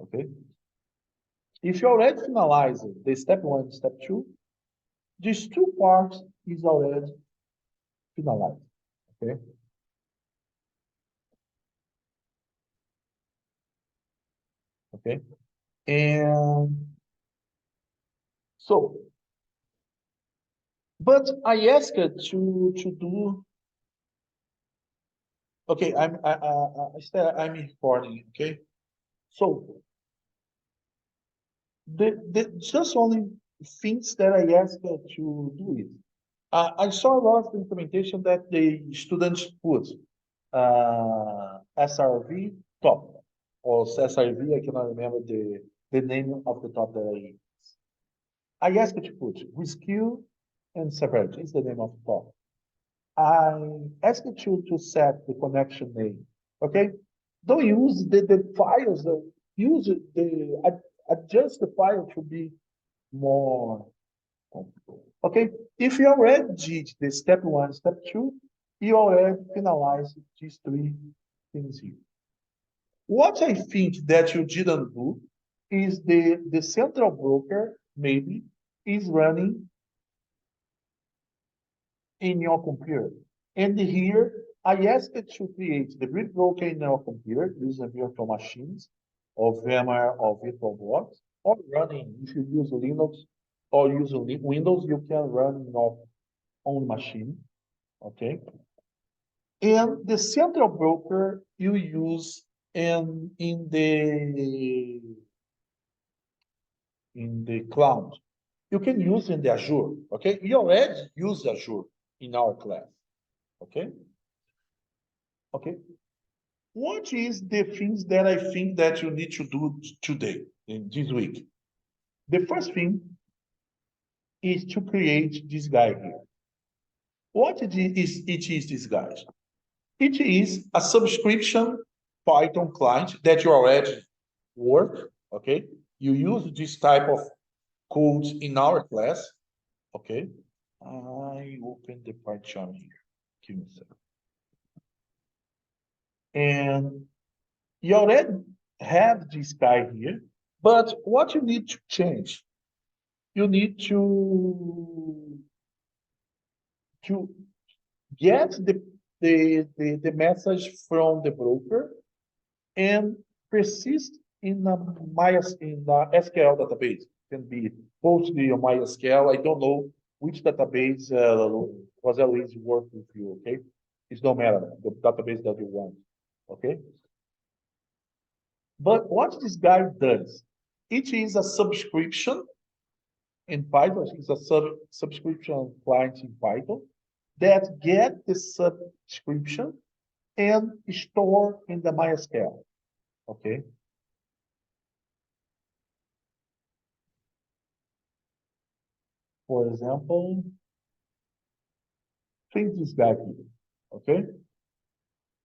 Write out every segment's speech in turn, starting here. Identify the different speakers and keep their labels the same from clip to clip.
Speaker 1: Okay. If you already finalized the step 1, step 2, these two parts is already finalized. Okay. Okay. And so, but I asked to do. Okay, I'm recording. Okay. So the just only things that I asked to do it. I saw a lot of implementation that the students put SRV top or SRV. I cannot remember the name of the top that I asked to put rescue and severity is the name of the top. I asked you to set the connection name. Okay, don't use the files. Use adjust the file to be more. Okay, if you already did the step 1, step 2, you already finalized these 3 things here. What I think that you didn't do is the central broker maybe is running in your computer. And here I asked it to create the grid broker in your computer using virtual machines or VMware or VirtualBox, or running if you use Linux or use Windows, you can run in your own machine. Okay. And the central broker you use in the cloud. You can use in the Azure. Okay. We already use Azure in our class. Okay. Okay. What is the things that I think that you need to do today, in this week? The first thing is to create this guy here. What it is this guy? It is a subscription Python client that you already work, okay? You use this type of codes in our class, okay? I open the Python here. Give me a second. And you already have this guy here, but what you need to change, you need to get the message from the broker and persist in the SQL database. It can be Postgre or MySQL. I don't know which database Roselle is working with you. Okay, it don't matter the database that you want. Okay, but what this guy does, it is a subscription in Python. It's a subscription client in Python that get the subscription and store in the MySQL. Okay. For example, think this guy here. Okay.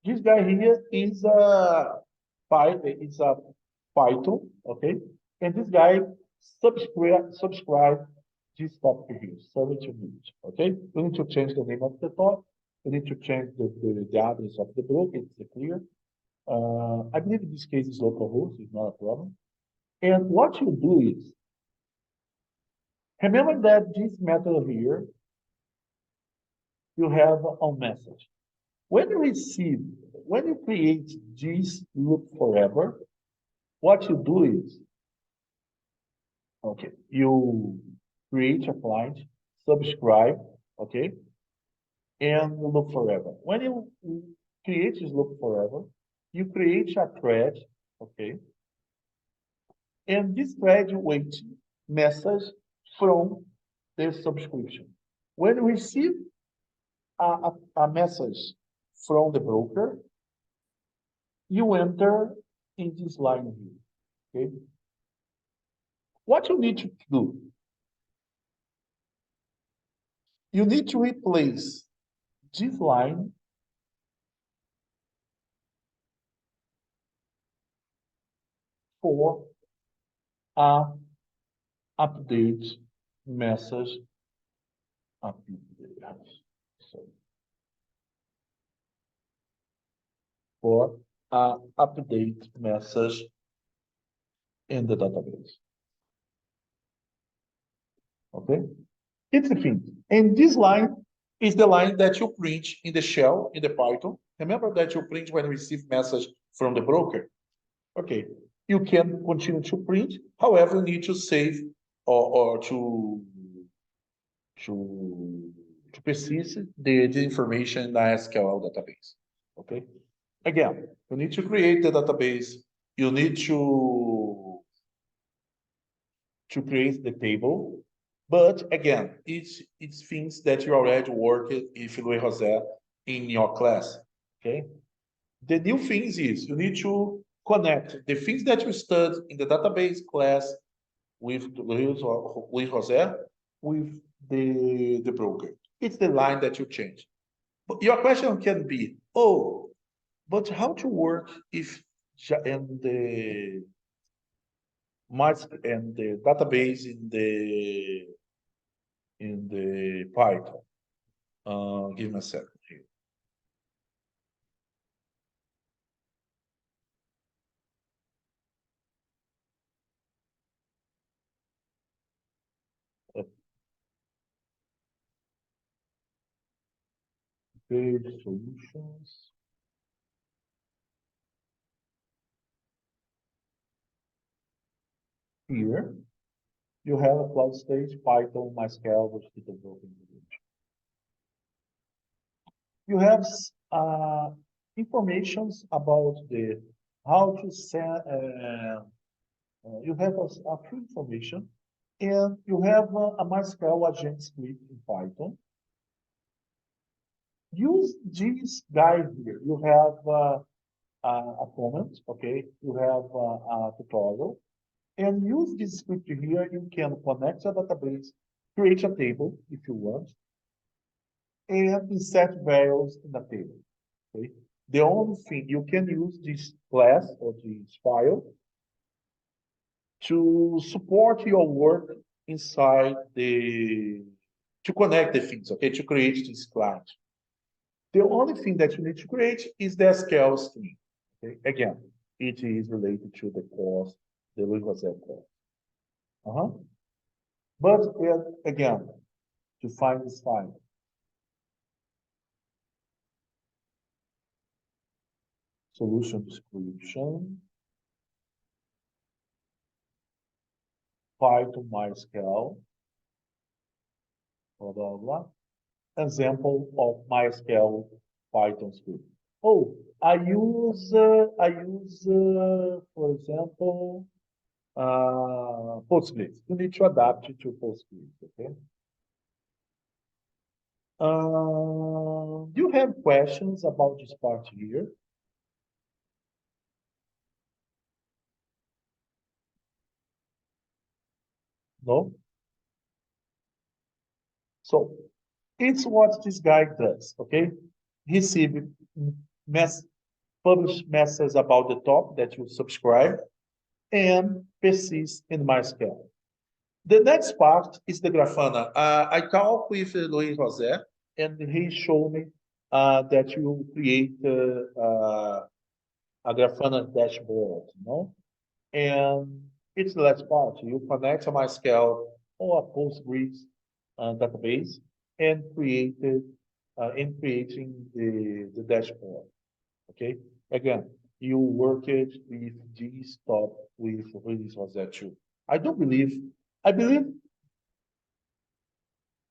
Speaker 1: This guy here is a Python. Okay. And this guy subscribe this topic here, 70 minutes. Okay. We need to change the name of the top. We need to change the address of the block. It's clear. I believe in this case is localhost, it's not a problem. And what you do is, remember that this method here, you have a message. When you create this loop forever, what you do is, okay, you create a client, subscribe, okay, and loop forever. When you create this loop forever, you create a thread, okay, and this thread waits message from the subscription. When you receive a message from the broker, you enter in this line here. Okay. What you need to do, you need to replace this line for a update message. For a update message in the database. Okay, it's the thing. And this line is the line that you print in the shell in the Python. Remember that you print when you receive message from the broker. Okay, you can continue to print. However, you need to save or to persist the information in the SQL database. Okay. Again, you need to create the database. You need to create the table. But again, it's things that you already worked if Louis José in your class. Okay. The new things is you need to connect the things that you studied in the database class with Louis José with the broker. It's the line that you change. But your question can be, oh, but how to work if and the database in the Python. Give me a second here. Page solutions. Here, you have a cloud stage, Python, MySQL, which is the broken language. You have informations about the how to send. You have a few information, and you have a MySQL agent script in Python. Use this guy here. You have a comment, okay? You have a tutorial, and use this script here. You can connect a database, create a table if you want, and insert values in the table. Okay. The only thing you can use this class or this file to support your work inside to connect the things, okay, to create this client. The only thing that you need to create is the SQL string. Okay, again, it is related to the course, the legal course. But again, to find this file, solution description, Python MySQL, blah, blah, blah. Example of MySQL Python script. Oh, for example, Postgres. You need to adapt it to Postgres, okay? Do you have questions about this part here? No? So it's what this guy does, okay? Receive mess, publish messages about the top that you subscribe and persist in MySQL. The next part is the Grafana. I talked with Luis José, and he showed me that you create a Grafana dashboard, you know? And it's the last part. You connect a MySQL or a Postgres database and creating the dashboard. Okay. Again, you work it with this top with Luis José too. I don't believe. I believe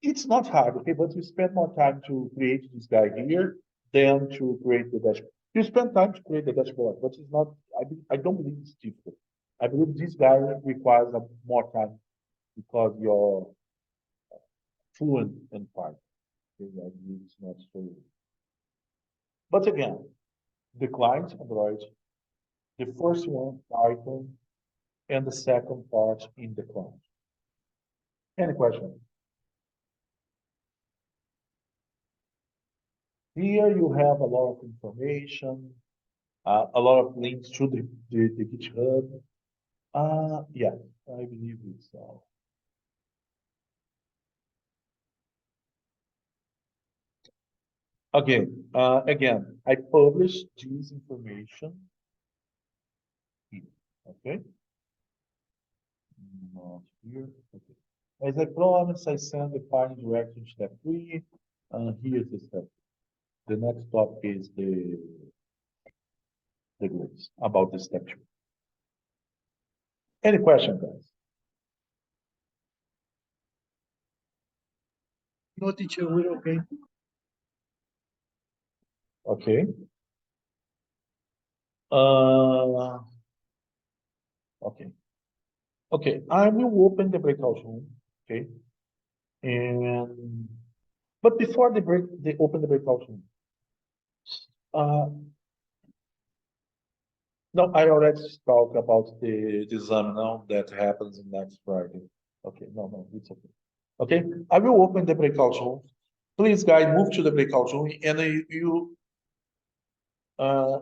Speaker 1: it's not hard, okay, but you spend more time to create this guy here than to create the dashboard. You spend time to create the dashboard, but it's not, I don't believe it's difficult. I believe this guy requires more time because you're fluent in Python. Okay, I believe it's not so. But again, the client Android, the first one Python, and the second part in the client. Any question? Here you have a lot of information, a lot of links to the GitHub. Yeah, I believe it's all. Again, I published this information here, okay? Here, okay. As I promised, I send the file directly to step 3. Here's the step. The next topic is the grades about the step 2. Any question, guys? No, teacher, we're okay. Okay. Okay. Okay, I will open the breakout room. Okay. And but before they open the breakout room. Uh, no, I already talked about the exam now that happens next Friday. Okay, no, it's okay. Okay, I will open the breakout room. Please, guys, move to the breakout room, and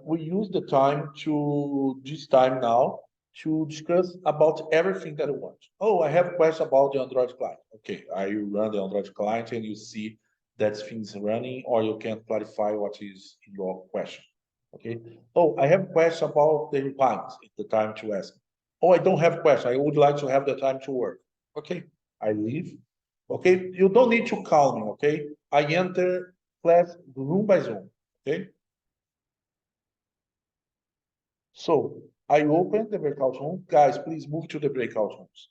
Speaker 1: we use the time to this time now to discuss about everything that you want. Oh, I have a question about the Android client. Okay, you run the Android client and you see that things running, or you can clarify what is your question. Okay. Oh, I have a question about the requirements. It's the time to ask. Oh, I don't have a question. I would like to have the time to work. Okay, I leave. Okay, you don't need to call me. Okay, I enter class room by room. Okay. So I open the breakout room. Guys, please move to the breakout rooms.